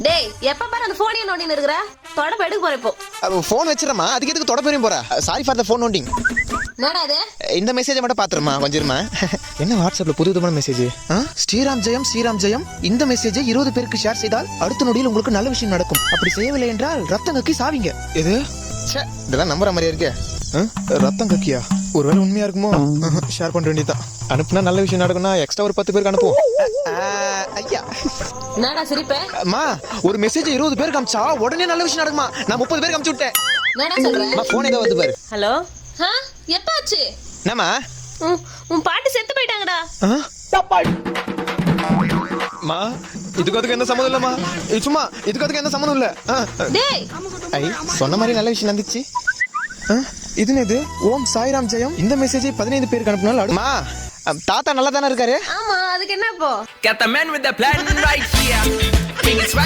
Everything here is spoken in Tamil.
டேய் எப்ப பாரு அந்த போனையே நோண்டின்னு இருக்கற தொடப்ப எடுக்க போற இப்போ ஃபோன் வச்சிரமா அதுக்கு எதுக்கு தொட போறீங்க போற சாரி ஃபார் த ஃபோன் நோண்டிங் என்னடா இது இந்த மெசேஜை மட்டும் பாத்துருமா கொஞ்சம் இருமா என்ன வாட்ஸ்அப்ல புது விதமான மெசேஜ் ஸ்ரீராம் ஜெயம் இந்த மெசேஜை 20 பேருக்கு ஷேர் செய்தால் அடுத்த நொடியில் உங்களுக்கு நல்ல விஷயம் நடக்கும் அப்படி செய்யவில்லை என்றால் ரத்தம் கக்கி சாவீங்க இது இதெல்லாம் நம்புற மாதிரியா இருக்கே ரத்தம் கக்கியா ஒருவேளை உண்மையா இருக்குமோ ஷேர் பண்ண வேண்டியதான் அனுப்புனா நல்ல விஷயம் நடக்கும்னா எக்ஸ்ட்ரா ஒரு 10 பேருக்கு அனுப்புவோம் ஐயா என்னடா சிரிப்பே அம்மா ஒரு மெசேஜ் 20 பேருக்கு அனுப்பிச்சா உடனே நல்ல விஷயம் நடக்குமா நான் 30 பேருக்கு அனுப்பிச்சு விட்டேன் என்னடா சொல்ற அம்மா போன் ஏதோ வந்து பாரு ஹலோ எப்ப ஆச்சு என்னம்மா உன் பாட்டி செத்து போயிட்டாங்கடா மா இதுக்கு அதுக்கு எந்த சம்மந்தம் இல்லம்மா சும்மா இதுக்கு அதுக்கு எந்த சம்மந்தம் இல்ல டேய் ஐ சொன்ன மாதிரி நல்ல விஷயம் நடந்துச்சு இது என்னது ஓம் சாய்ராம் ஜெயம் இந்த மெசேஜை 15 பேருக்கு அனுப்புனாலும் அம்மா தாத்தா நல்லா தானே இருக்காரு ஆமா அதுக்கு என்ன இப்போ Got the man with the plan right here. King is swagger.